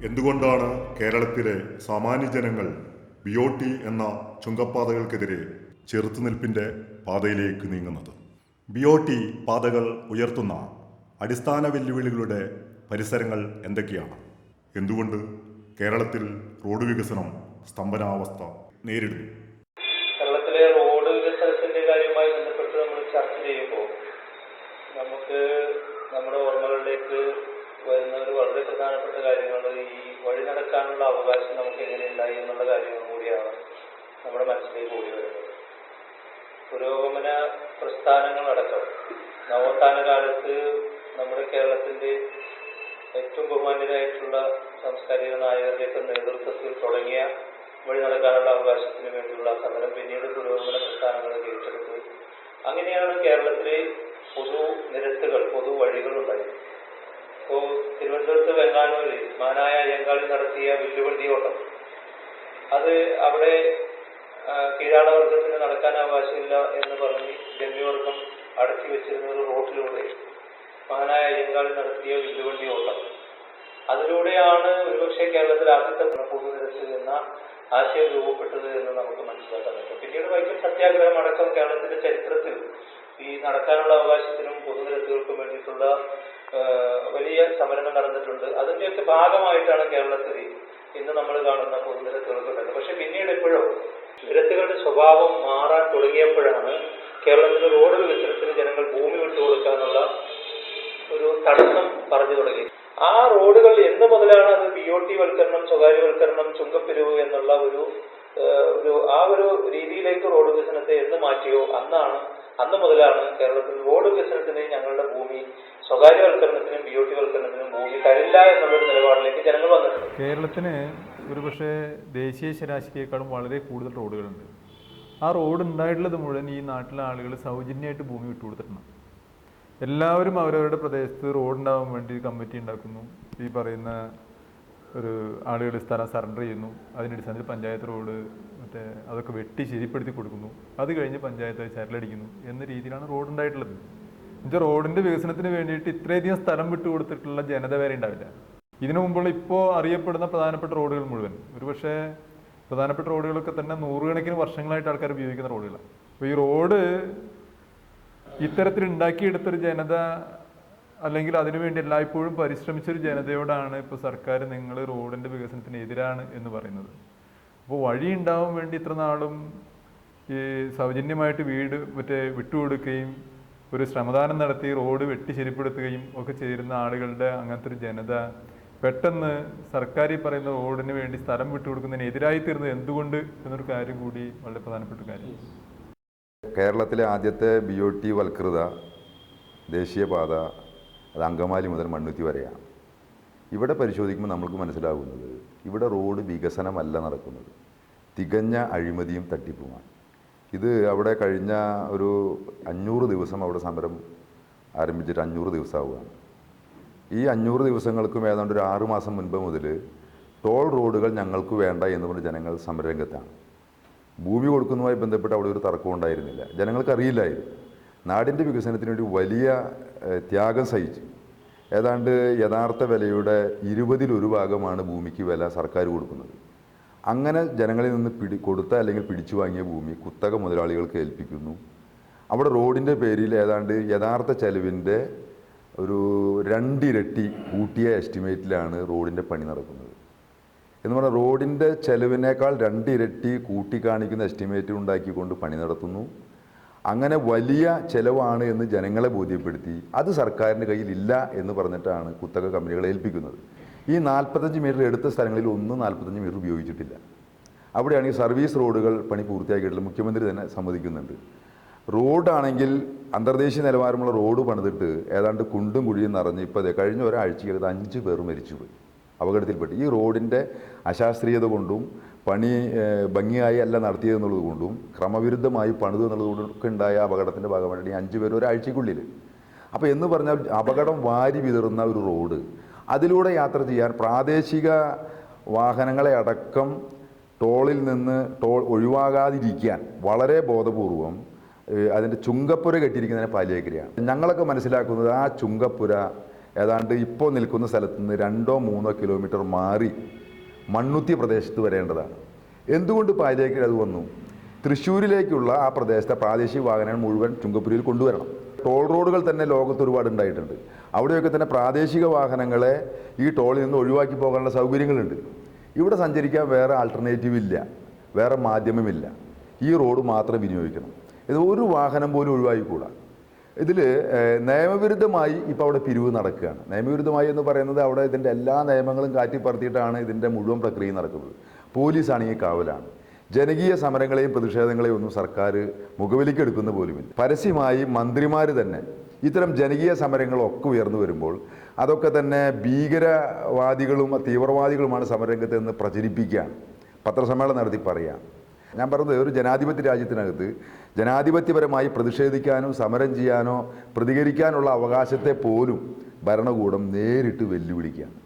എന്തുകൊണ്ടാണ് കേരളത്തിലെ സാമാന്യ ജനങ്ങൾ BOT എന്ന ചുങ്കപ്പാതകൾക്കെതിരെ ചെറുത്തുനിൽപ്പിൻ്റെ പാതയിലേക്ക് നീങ്ങുന്നത്? BOT പാതകൾ ഉയർത്തുന്ന അടിസ്ഥാന വെല്ലുവിളികളുടെ പരിസരങ്ങൾ എന്തൊക്കെയാണ്? എന്തുകൊണ്ട് കേരളത്തിൽ റോഡ് വികസനം സ്തംഭനാവസ്ഥ നേരിടുന്നു? കേരളത്തിലെ റോഡ് വികസനത്തിന്റെ കാര്യവുമായി ബന്ധപ്പെട്ട് നമ്മൾ ചർച്ച ചെയ്യുമ്പോൾ നമുക്ക് നമ്മുടെ ഓർമ്മകളിലേക്ക് വരുന്ന ഒരു വളരെ പ്രധാനപ്പെട്ട കാര്യങ്ങൾ ഈ വഴി നടക്കാനുള്ള അവകാശം നമുക്ക് എങ്ങനെയുണ്ടായി എന്നുള്ള കാര്യങ്ങൾ കൂടിയാണ് നമ്മുടെ മനസ്സിലേക്ക് കൂടി വരുന്നത്. പുരോഗമന പ്രസ്ഥാനങ്ങളടക്കം നവോത്ഥാന കാലത്ത് നമ്മുടെ കേരളത്തിന്റെ ഏറ്റവും ബഹുമാന്യരായിട്ടുള്ള സാംസ്കാരിക നായകരുടെയൊക്കെ നേതൃത്വത്തിൽ തുടങ്ങിയ വഴി നടക്കാനുള്ള അവകാശത്തിന് വേണ്ടിയുള്ള സമരം പിന്നീട് പുരോഗമന പ്രസ്ഥാനങ്ങളെ ഏറ്റെടുത്ത് അങ്ങനെയാണ് കേരളത്തിലെ പൊതു നിരത്തുകൾ, പൊതു വഴികൾ ഉണ്ടായത്. ഇപ്പോൾ തിരുവനന്തപുരത്ത് വെങ്ങാനൂരിൽ മാനായ അയ്യങ്കാളി നടത്തിയ വില്ലുവണ്ടി ഓട്ടം, അത് അവിടെ കീഴാളവർഗത്തിന് നടക്കാൻ അവകാശമില്ല എന്ന് പറഞ്ഞ് ജന്മിവർഗം അടക്കി വെച്ചിരുന്ന ഒരു റോഡിലൂടെ മാനായ അയ്യങ്കാളി നടത്തിയ വില്ലുവണ്ടി ഓട്ടം, അതിലൂടെയാണ് ഒരുപക്ഷെ കേരളത്തിൽ ആദ്യത്തെ പൊതുനിരത്ത് എന്ന ആശയം രൂപപ്പെട്ടത് എന്ന് നമുക്ക് മനസ്സിലാക്കാൻ പറ്റും. പിന്നീട് വൈക്കം സത്യാഗ്രഹം അടക്കം കേരളത്തിന്റെ ചരിത്രത്തിൽ ഈ നടക്കാനുള്ള അവകാശത്തിനും പൊതുനിരത്തുകൾക്കും വേണ്ടിയിട്ടുള്ള വലിയ സമരങ്ങൾ നടന്നിട്ടുണ്ട്. അതിന്റെയൊക്കെ ഭാഗമായിട്ടാണ് കേരളത്തിൽ ഇന്ന് നമ്മൾ കാണുന്ന പൊതുനിരത്തുകൾക്ക് ഉള്ളത്. പക്ഷെ പിന്നീട് എപ്പോഴോ നിരത്തുകളുടെ സ്വഭാവം മാറാൻ തുടങ്ങിയപ്പോഴാണ് കേരളത്തിലെ റോഡ് വികസനത്തിന് ജനങ്ങൾ ഭൂമി വിട്ടുകൊടുക്കാനുള്ള ഒരു തടസ്സം പറഞ്ഞു തുടങ്ങി. ആ റോഡുകൾ എന്ന് മുതലാണ് അത് BOT വൽക്കരണം, സ്വകാര്യവൽക്കരണം, ചുങ്കപ്പിരിവ് എന്നുള്ള ഒരു രീതിയിലേക്ക് റോഡ് വികസനത്തെ എന്ന് മാറ്റിയോ അന്ന് മുതലാണ് കേരളത്തിൽ റോഡ് വികസനത്തിന് ഞങ്ങളുടെ ഭൂമി സ്വകാര്യവൽക്കരണത്തിനും BOT വൽക്കരണത്തിനും ഭൂമി തരില്ല എന്നുള്ളൊരു നിലപാടിലേക്ക് ജനങ്ങൾ വന്നിട്ടുണ്ട്. കേരളത്തിന് ഒരുപക്ഷെ ദേശീയ ശരാശരിയേക്കാളും വളരെ കൂടുതൽ റോഡുകളുണ്ട്. ആ റോഡ് ഉണ്ടായിട്ടുള്ളത് മുഴുവൻ ഈ നാട്ടിലെ ആളുകൾ സൗജന്യമായിട്ട് ഭൂമി വിട്ടുകൊടുത്തിട്ടുണ്ട്. എല്ലാവരും അവരവരുടെ പ്രദേശത്ത് റോഡ് ഉണ്ടാവാൻ വേണ്ടി കമ്മിറ്റി ഉണ്ടാക്കുന്നു. ഈ പറയുന്ന ഒരു ആളുകൾ സ്ഥലം സറണ്ടർ ചെയ്യുന്നു. അതിൻ്റെ അടിസ്ഥാനത്തിൽ പഞ്ചായത്ത് റോഡ് അതൊക്കെ വെട്ടി ശരിപ്പെടുത്തി കൊടുക്കുന്നു. അത് കഴിഞ്ഞ് പഞ്ചായത്ത് ചരലടിക്കുന്നു എന്ന രീതിയിലാണ് റോഡ് ഉണ്ടായിട്ടുള്ളത്. എന്നുവെച്ചാൽ റോഡിൻ്റെ വികസനത്തിന് വേണ്ടിയിട്ട് ഇത്രയധികം സ്ഥലം വിട്ടു കൊടുത്തിട്ടുള്ള ജനത വരെ ഉണ്ടാവില്ല. ഇതിനു മുമ്പുള്ള ഇപ്പോൾ അറിയപ്പെടുന്ന പ്രധാനപ്പെട്ട റോഡുകൾ മുഴുവൻ, ഒരുപക്ഷെ പ്രധാനപ്പെട്ട റോഡുകളൊക്കെ തന്നെ നൂറുകണക്കിന് വർഷങ്ങളായിട്ട് ആൾക്കാർ ഉപയോഗിക്കുന്ന റോഡുകളാണ്. അപ്പോൾ ഈ റോഡ് ഇത്തരത്തിൽ ഉണ്ടാക്കിയെടുത്തൊരു ജനത, അല്ലെങ്കിൽ അതിനുവേണ്ടി എല്ലായ്പ്പോഴും പരിശ്രമിച്ചൊരു ജനതയോടാണ് ഇപ്പോൾ സർക്കാർ നിങ്ങൾ റോഡിൻ്റെ വികസനത്തിന് എതിരാണ് എന്ന് പറയുന്നത്. അപ്പോൾ വഴി ഉണ്ടാവാൻ വേണ്ടി ഇത്ര നാളും ഈ സൗജന്യമായിട്ട് വീട് വിട്ടുകൊടുക്കുകയും ഒരു ശ്രമദാനം നടത്തി റോഡ് വെട്ടി ശരിപ്പെടുത്തുകയും ഒക്കെ ചേരുന്ന ആളുകളുടെ അങ്ങനത്തെ ഒരു ജനത പെട്ടെന്ന് സർക്കാർ ഈ പറയുന്ന റോഡിന് വേണ്ടി സ്ഥലം വിട്ടുകൊടുക്കുന്നതിന് എതിരായി തീർന്നത് എന്തുകൊണ്ട് എന്നൊരു കാര്യം കൂടി വളരെ പ്രധാനപ്പെട്ട കാര്യം. കേരളത്തിലെ ആദ്യത്തെ BOT വൽകൃത ദേശീയപാത അത് അങ്കമാലി മുതൽ മണ്ണുത്തി വരെയാണ്. ഇവിടെ പരിശോധിക്കുമ്പോൾ നമ്മൾക്ക് മനസ്സിലാകുന്നത് ഇവിടെ റോഡ് വികസനമല്ല നടക്കുന്നത്, തികഞ്ഞ അഴിമതിയും തട്ടിപ്പുമാണ്. ഇത് അവിടെ കഴിഞ്ഞ ഒരു 500 ദിവസം അവിടെ സമരം ആരംഭിച്ചിട്ട് 500 ദിവസമാവുകയാണ്. ഈ 500 ദിവസങ്ങൾക്കും ഏതാണ്ട് ഒരു 6 മാസം മുൻപ് മുതൽ ടോൾ റോഡുകൾ ഞങ്ങൾക്ക് വേണ്ട എന്ന് പറഞ്ഞ് ജനങ്ങൾ സമരരംഗത്താണ്. ഭൂമി കൊടുക്കുന്നതുമായി ബന്ധപ്പെട്ട് അവിടെ ഒരു തർക്കവും ഉണ്ടായിരുന്നില്ല. ജനങ്ങൾക്ക് അറിയില്ലായിരുന്നു. നാടിൻ്റെ വികസനത്തിന് വേണ്ടി വലിയ ത്യാഗം സഹിച്ച് ഏതാണ്ട് യഥാർത്ഥ വിലയുടെ 20% ഭാഗമാണ് ഭൂമിക്ക് വില സർക്കാർ കൊടുക്കുന്നത്. അങ്ങനെ ജനങ്ങളിൽ നിന്ന് കൊടുത്ത അല്ലെങ്കിൽ പിടിച്ചു വാങ്ങിയ ഭൂമി കുത്തക മുതലാളികൾക്ക് ഏൽപ്പിക്കുന്നു. അവിടെ റോഡിൻ്റെ പേരിൽ ഏതാണ്ട് യഥാർത്ഥ ചെലവിൻ്റെ ഒരു 2 ഇരട്ടി കൂട്ടിയ എസ്റ്റിമേറ്റിലാണ് റോഡിൻ്റെ പണി നടക്കുന്നത്. എന്ന് പറഞ്ഞാൽ റോഡിൻ്റെ ചെലവിനേക്കാൾ 2 ഇരട്ടി കൂട്ടിക്കാണിക്കുന്ന എസ്റ്റിമേറ്റ് ഉണ്ടാക്കിക്കൊണ്ട് പണി നടത്തുന്നു. അങ്ങനെ വലിയ ചെലവാണ് എന്ന് ജനങ്ങളെ ബോധ്യപ്പെടുത്തി അത് സർക്കാരിൻ്റെ കയ്യിലില്ല എന്ന് പറഞ്ഞിട്ടാണ് കുത്തക കമ്പനികളെ ഏൽപ്പിക്കുന്നത്. ഈ 45 മീറ്റർ എടുത്ത സ്ഥലങ്ങളിൽ ഒന്നും 45 മീറ്റർ ഉപയോഗിച്ചിട്ടില്ല. അവിടെയാണ് ഈ സർവീസ് റോഡുകൾ പണി പൂർത്തിയാക്കിയിട്ടുള്ളത്. മുഖ്യമന്ത്രി തന്നെ സമ്മതിക്കുന്നുണ്ട്. റോഡാണെങ്കിൽ അന്തർദേശീയ നിലവാരമുള്ള റോഡ് പണിതിട്ട് ഏതാണ്ട് കുണ്ടും കുഴിയും നിറഞ്ഞ് ഇപ്പോൾ കഴിഞ്ഞ ഒരാഴ്ചക്കകത്ത് 5 പേർ മരിച്ചുപോയി അപകടത്തിൽപ്പെട്ട്. ഈ റോഡിൻ്റെ അശാസ്ത്രീയത കൊണ്ടും പണി ഭംഗിയായി അല്ല നടത്തിയതെന്നുള്ളത് കൊണ്ടും ക്രമവിരുദ്ധമായി പണിത് എന്നുള്ളത് കൊണ്ടൊക്കെ ഉണ്ടായ അപകടത്തിൻ്റെ ഭാഗമായിട്ട് ഈ 5 പേർ ഒരാഴ്ചക്കുള്ളിൽ. അപ്പോൾ എന്ന് പറഞ്ഞാൽ അപകടം വാരി വിതറുന്ന ഒരു റോഡ്, അതിലൂടെ യാത്ര ചെയ്യാൻ പ്രാദേശിക വാഹനങ്ങളെ അടക്കം ടോളിൽ നിന്ന് ഒഴിവാകാതിരിക്കാൻ വളരെ ബോധപൂർവം അതിൻ്റെ ചുങ്കപ്പുര കെട്ടിയിരിക്കുന്നതിനെ പാലിയേക്കരയാണ്. ഞങ്ങളൊക്കെ മനസ്സിലാക്കുന്നത് ആ ചുങ്കപ്പുര ഏതാണ്ട് ഇപ്പോൾ നിൽക്കുന്ന സ്ഥലത്ത് നിന്ന് 2-3 കിലോമീറ്റർ മാറി മണ്ണുത്തി പ്രദേശത്ത് വരേണ്ടതാണ്. എന്തുകൊണ്ട് പാതിരേക്കൽ അത് വന്നു? തൃശ്ശൂരിലേക്കുള്ള ആ പ്രദേശത്തെ പ്രാദേശിക വാഹനങ്ങൾ മുഴുവൻ ചുങ്കപ്പുരയിൽ കൊണ്ടുവരണം. ടോൾ റോഡുകൾ തന്നെ ലോകത്ത് ഒരുപാട് ഉണ്ടായിട്ടുണ്ട്. അവിടെയൊക്കെ തന്നെ പ്രാദേശിക വാഹനങ്ങളെ ഈ ടോളിൽ നിന്ന് ഒഴിവാക്കി പോകാനുള്ള സൗകര്യങ്ങളുണ്ട്. ഇവിടെ സഞ്ചരിക്കാൻ വേറെ ആൾട്ടർനേറ്റീവ് ഇല്ല, വേറെ മാധ്യമമില്ല. ഈ റോഡ് മാത്രം വിനിയോഗിക്കണം. ഇത് ഒരു വാഹനം പോലും ഒഴിവാക്കിക്കൂടാ. ഇതിൽ നിയമവിരുദ്ധമായി ഇപ്പോൾ അവിടെ പിരിവ് നടക്കുകയാണ്. നിയമവിരുദ്ധമായി എന്ന് പറയുന്നത് അവിടെ ഇതിൻ്റെ എല്ലാ നിയമങ്ങളും കാറ്റിപ്പറത്തിയിട്ടാണ് ഇതിൻ്റെ മുഴുവൻ പ്രക്രിയ നടക്കുന്നത്. പോലീസാണെങ്കിൽ കാവലാണ്. ജനകീയ സമരങ്ങളെയും പ്രതിഷേധങ്ങളെയും ഒന്നും സർക്കാർ മുഖവിലേക്ക് എടുക്കുന്ന പോലുമില്ല. പരസ്യമായി മന്ത്രിമാർ തന്നെ ഇത്തരം ജനകീയ സമരങ്ങളൊക്കെ ഉയർന്നു വരുമ്പോൾ അതൊക്കെ തന്നെ ഭീകരവാദികളും തീവ്രവാദികളുമാണ് സമരരംഗത്ത് നിന്ന് പ്രചരിപ്പിക്കുകയാണ്, പത്രസമ്മേളനം നടത്തി പറയാം. ഞാൻ പറഞ്ഞത് ഒരു ജനാധിപത്യ രാജ്യത്തിനകത്ത് ജനാധിപത്യപരമായി പ്രതിഷേധിക്കാനോ സമരം ചെയ്യാനോ പ്രതികരിക്കാനുള്ള അവകാശത്തെ പോലും ഭരണകൂടം നേരിട്ട് വെല്ലുവിളിക്കുകയാണ്.